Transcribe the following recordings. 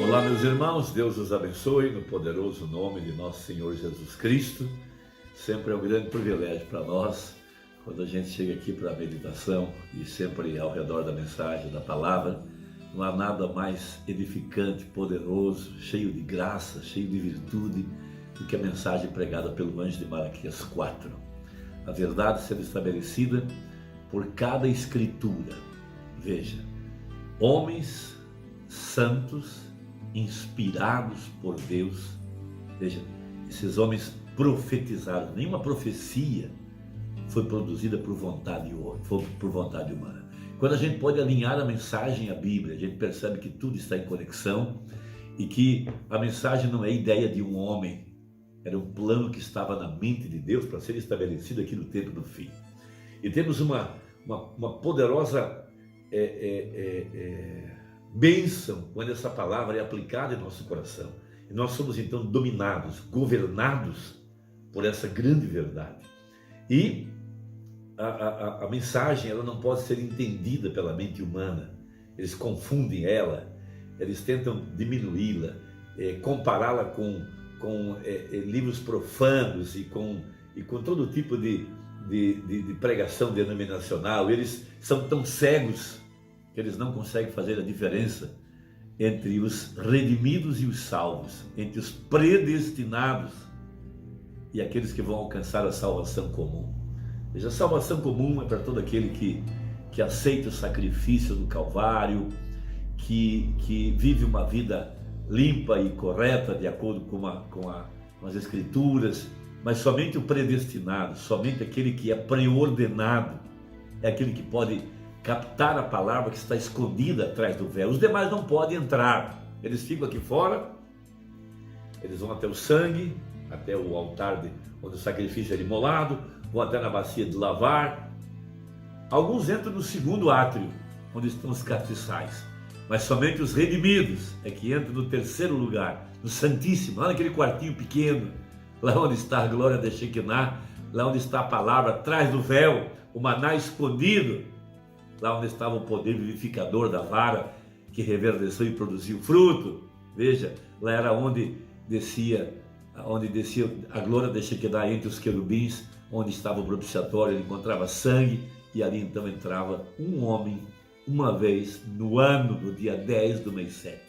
Olá, meus irmãos, Deus os abençoe no poderoso nome de nosso Senhor Jesus Cristo. Sempre é um grande privilégio para nós quando a gente chega aqui para a meditação e sempre ao redor da mensagem, da palavra. Não há nada mais edificante, poderoso, cheio de graça, cheio de virtude do que a mensagem pregada pelo anjo de Malaquias 4. A verdade sendo estabelecida por cada escritura. Veja, homens santos, inspirados por Deus. Veja, esses homens profetizaram. Nenhuma profecia foi produzida por vontade humana. Quando a gente pode alinhar a mensagem à Bíblia, a gente percebe que tudo está em conexão e que a mensagem não é ideia de um homem, era um plano que estava na mente de Deus para ser estabelecido aqui no tempo do fim. E temos uma poderosa bênção quando essa palavra é aplicada em nosso coração. E nós somos então dominados, governados por essa grande verdade. E a mensagem ela não pode ser entendida pela mente humana. Eles confundem ela, eles tentam diminuí-la, compará-la com livros profanos e com todo tipo de pregação denominacional. Eles são tão cegos que eles não conseguem fazer a diferença entre os redimidos e os salvos, entre os predestinados e aqueles que vão alcançar a salvação comum. Veja, a salvação comum é para todo aquele que aceita o sacrifício do Calvário, que vive uma vida limpa e correta de acordo com as Escrituras, mas somente o predestinado, somente aquele que é preordenado, é aquele que pode captar a palavra que está escondida atrás do véu. Os demais não podem entrar, eles ficam aqui fora, eles vão até o sangue, até o altar onde o sacrifício é imolado, vão até na bacia de lavar. Alguns entram no segundo átrio, onde estão os castiçais, mas somente os redimidos é que entram no terceiro lugar, no Santíssimo, lá naquele quartinho pequeno, lá onde está a glória da Shekinah, lá onde está a palavra atrás do véu, o maná escondido, lá onde estava o poder vivificador da vara que reverdeceu e produziu fruto. Veja, lá era onde descia a glória da Shekinah entre os querubins, onde estava o propiciatório, ele encontrava sangue, e ali então entrava um homem, uma vez no ano, no dia 10 do mês 7.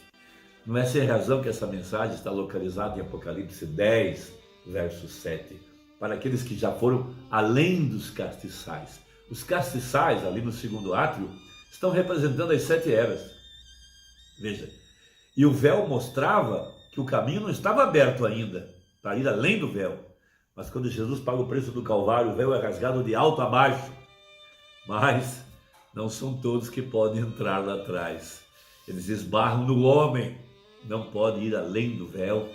Não é sem razão que essa mensagem está localizada em Apocalipse 10, verso 7, para aqueles que já foram além dos castiçais. Os castiçais, ali no segundo átrio, estão representando as 7 eras. Veja, e o véu mostrava que o caminho não estava aberto ainda para ir além do véu. Mas quando Jesus paga o preço do Calvário, o véu é rasgado de alto a baixo. Mas não são todos que podem entrar lá atrás. Eles esbarram no homem, não podem ir além do véu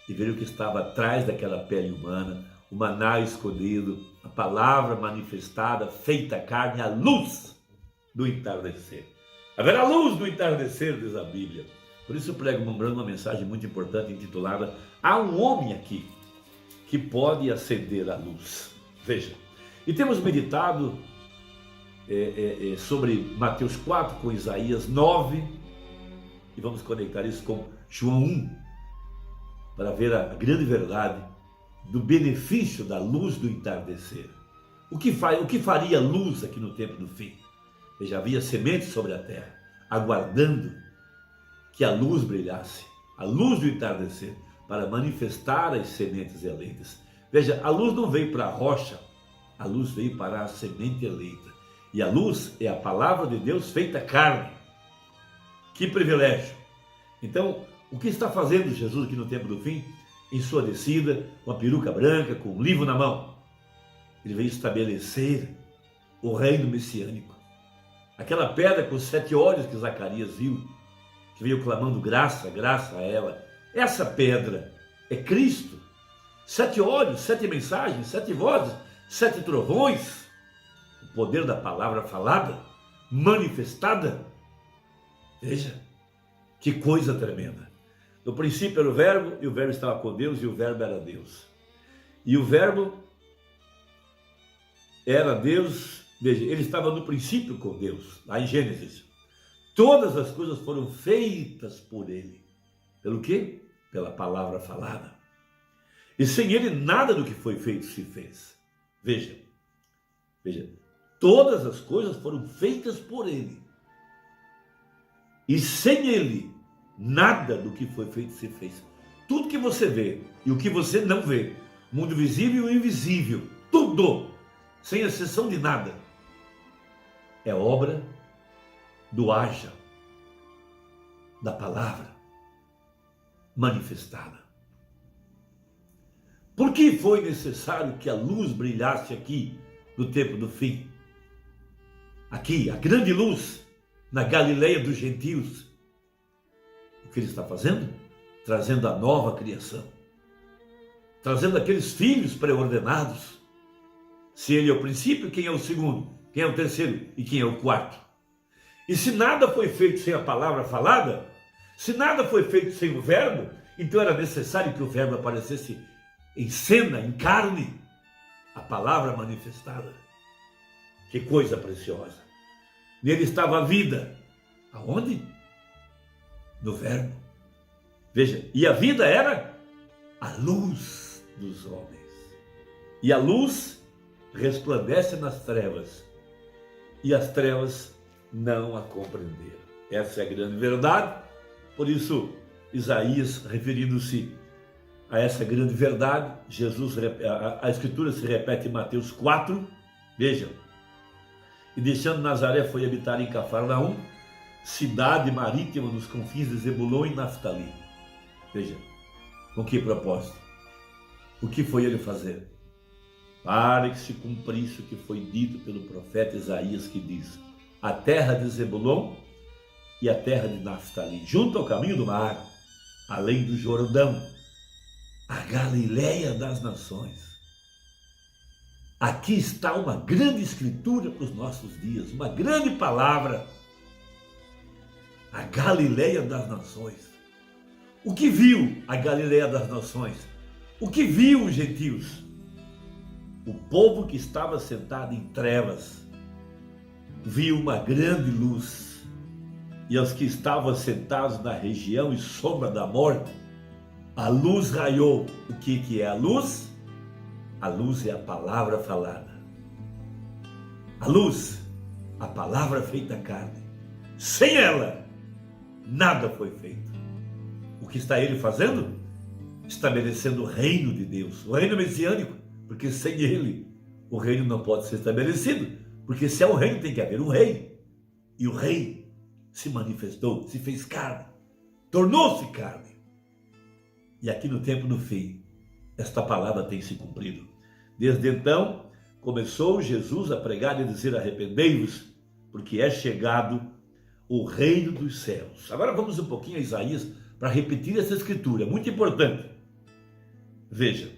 e ver o que estava atrás daquela pele humana, o maná escondido, a palavra manifestada, feita carne, a luz do entardecer. Haverá luz do entardecer, diz a Bíblia. Por isso eu prego uma mensagem muito importante intitulada "Há um homem aqui que pode acender a luz". Veja, e temos meditado sobre Mateus 4 com Isaías 9 e vamos conectar isso com João 1 para ver a grande verdade do benefício da luz do entardecer. O que faria a luz aqui no tempo do fim? Veja, havia sementes sobre a terra, aguardando que a luz brilhasse, a luz do entardecer, para manifestar as sementes eleitas. Veja, a luz não veio para a rocha, a luz veio para a semente eleita. E a luz é a palavra de Deus feita carne. Que privilégio! Então, o que está fazendo Jesus aqui no tempo do fim? Em sua descida, com a peruca branca, com um livro na mão. Ele veio estabelecer o reino messiânico. Aquela pedra com os 7 olhos que Zacarias viu, que veio clamando graça, graça a ela. Essa pedra é Cristo. 7 olhos, 7 mensagens, 7 vozes, 7 trovões. O poder da palavra falada, manifestada. Veja, que coisa tremenda. No princípio era o verbo, e o verbo estava com Deus, e o verbo era Deus. E o verbo era Deus, veja, ele estava no princípio com Deus, lá em Gênesis. Todas as coisas foram feitas por ele. Pelo quê? Pela palavra falada. E sem ele nada do que foi feito se fez. Veja, todas as coisas foram feitas por ele. E sem ele, nada do que foi feito se fez. Tudo que você vê e o que você não vê, mundo visível e invisível, tudo, sem exceção de nada, é obra do haja, da palavra manifestada. Por que foi necessário que a luz brilhasse aqui no tempo do fim? Aqui, a grande luz, na Galileia dos gentios. O que ele está fazendo? Trazendo a nova criação. Trazendo aqueles filhos pré-ordenados. Se ele é o princípio, quem é o segundo? Quem é o terceiro? E quem é o quarto? E se nada foi feito sem a palavra falada, se nada foi feito sem o verbo, então era necessário que o verbo aparecesse em cena, em carne, a palavra manifestada. Que coisa preciosa! Nele estava a vida. Aonde? No verbo. Veja, e a vida era a luz dos homens. E a luz resplandece nas trevas, e as trevas não a compreenderam. Essa é a grande verdade. Por isso, Isaías, referindo-se a essa grande verdade, a Escritura se repete em Mateus 4, vejam. E deixando Nazaré foi habitar em Cafarnaum, cidade marítima nos confins de Zebulon e Naftali. Veja, com que propósito? O que foi ele fazer? Para que se cumprisse o que foi dito pelo profeta Isaías, que diz: a terra de Zebulon e a terra de Naftali, junto ao caminho do mar, além do Jordão, a Galileia das nações. Aqui está uma grande escritura para os nossos dias, uma grande palavra. A Galileia das nações. O que viu a Galileia das nações? O que viu os gentios? O povo que estava sentado em trevas viu uma grande luz. E aos que estavam sentados na região e sombra da morte, a luz raiou. O que é a luz? A luz é a palavra falada. A luz, a palavra feita carne. Sem ela, nada foi feito. O que está ele fazendo? Estabelecendo o reino de Deus, o reino messiânico, porque sem ele o reino não pode ser estabelecido, porque se é um reino tem que haver um rei. E o rei se manifestou, se fez carne, tornou-se carne. E aqui no tempo do fim, esta palavra tem se cumprido. Desde então, começou Jesus a pregar e dizer: arrependei-vos, porque é chegado o reino dos céus. Agora vamos um pouquinho a Isaías para repetir essa escritura, muito importante. Veja,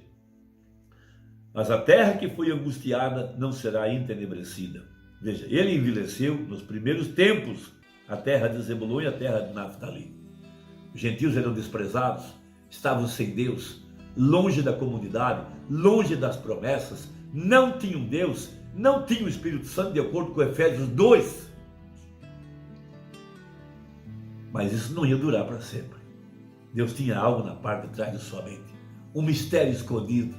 mas a terra que foi angustiada não será entenebrecida. Veja, ele envelheceu nos primeiros tempos a terra de Zebulon e a terra de Naftali. Os gentios eram desprezados, estavam sem Deus, longe da comunidade, longe das promessas, não tinham Deus, não tinham o Espírito Santo, de acordo com Efésios 2. Mas isso não ia durar para sempre. Deus tinha algo na parte de trás de sua mente, um mistério escondido.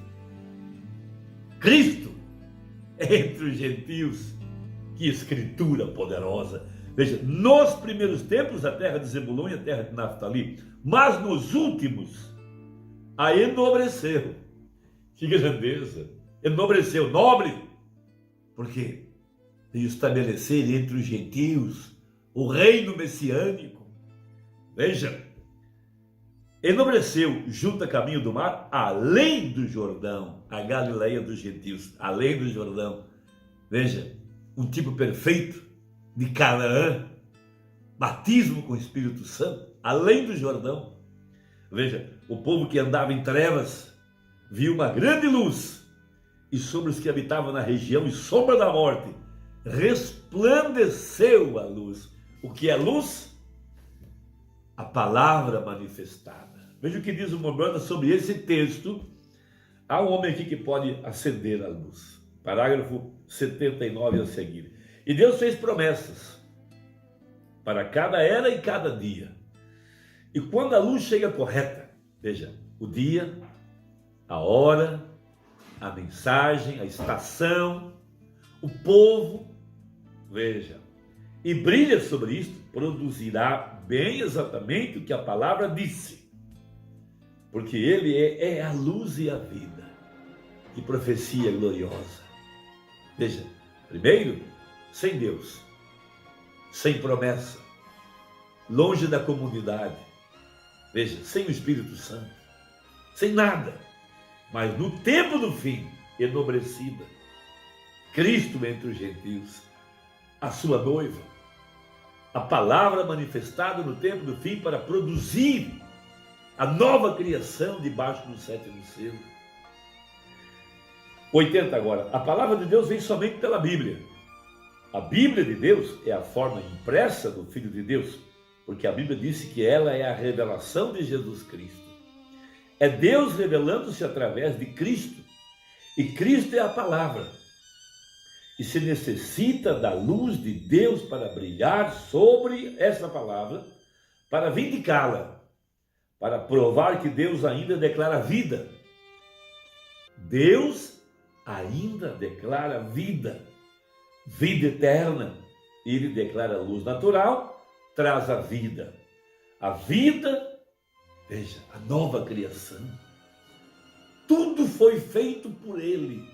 Cristo entre os gentios. Que escritura poderosa! Veja, nos primeiros tempos a terra de Zebulon e a terra de Naftali, mas nos últimos a enobreceu. Que grandeza! Enobreceu, nobre. Por quê? Veio estabelecer entre os gentios o reino messiânico. Veja, enobreceu junto a caminho do mar, além do Jordão, a Galileia dos gentios, além do Jordão. Veja, um tipo perfeito de Canaã, batismo com o Espírito Santo, além do Jordão. Veja, o povo que andava em trevas viu uma grande luz, e sobre os que habitavam na região e sombra da morte resplandeceu a luz. O que é luz? A palavra manifestada. Veja o que diz o Mormon sobre esse texto. Há um homem aqui que pode acender a luz. Parágrafo 79 a seguir. E Deus fez promessas para cada era e cada dia. E quando a luz chega correta, veja, o dia, a hora, a mensagem, a estação, o povo, veja, e brilha sobre isto, produzirá bem exatamente o que a palavra disse, porque ele é a luz e a vida. Que profecia gloriosa. Veja, primeiro, sem Deus, sem promessa, longe da comunidade, veja, sem o Espírito Santo, sem nada, mas no tempo do fim, enobrecida, Cristo entre os gentios, a sua noiva, a palavra manifestada no tempo do fim para produzir a nova criação debaixo do sétimo selo. 80 agora. A palavra de Deus vem somente pela Bíblia. A Bíblia de Deus é a forma impressa do Filho de Deus, porque a Bíblia disse que ela é a revelação de Jesus Cristo. É Deus revelando-se através de Cristo, e Cristo é a palavra. E se necessita da luz de Deus para brilhar sobre essa palavra, para vindicá-la, para provar que Deus ainda declara vida. Deus ainda declara vida, vida eterna. Ele declara luz natural, traz a vida. A vida, veja, a nova criação. Tudo foi feito por ele.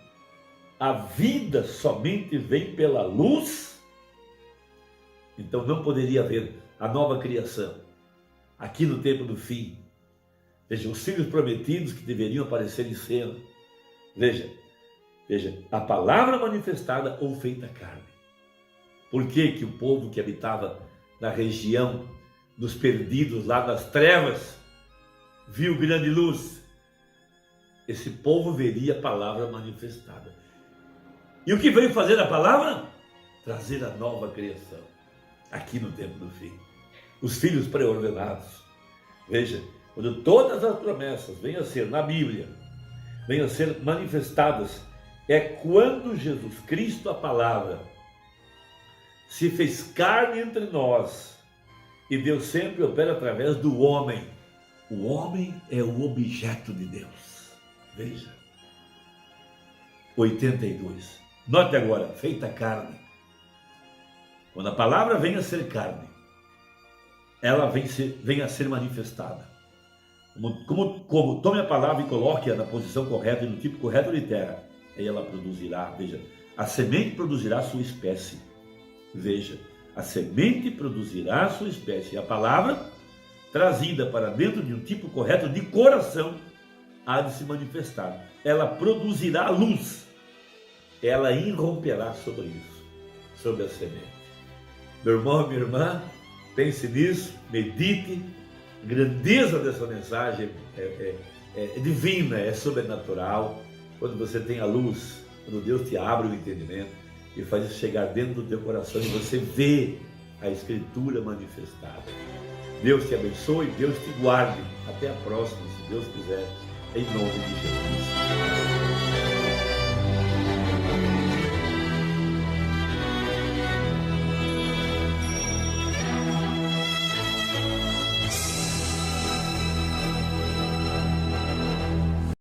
A vida somente vem pela luz. Então não poderia haver a nova criação aqui no tempo do fim. Veja, os filhos prometidos que deveriam aparecer em cena. Veja, a palavra manifestada ou feita carne. Por que que o povo que habitava na região dos perdidos, lá das trevas, viu grande luz? Esse povo veria a palavra manifestada. E o que veio fazer a palavra? Trazer a nova criação, aqui no tempo do fim. Os filhos pré-ordenados. Veja, quando todas as promessas venham a ser na Bíblia, venham a ser manifestadas, é quando Jesus Cristo, a palavra, se fez carne entre nós, e Deus sempre opera através do homem. O homem é o objeto de Deus. Veja. 82. Note agora, feita carne. Quando a palavra vem a ser carne, ela vem a ser manifestada. Como tome a palavra e coloque-a na posição correta e no tipo correto de terra, aí ela produzirá, veja, a semente produzirá a sua espécie. Veja, a semente produzirá a sua espécie. A palavra, trazida para dentro de um tipo correto de coração, há de se manifestar. Ela produzirá a luz. Ela irromperá sobre isso, sobre a semente. Meu irmão, minha irmã, pense nisso, medite. A grandeza dessa mensagem é divina, é sobrenatural. Quando você tem a luz, quando Deus te abre o entendimento e faz isso chegar dentro do teu coração e você vê a Escritura manifestada. Deus te abençoe, Deus te guarde. Até a próxima, se Deus quiser, em nome de Jesus.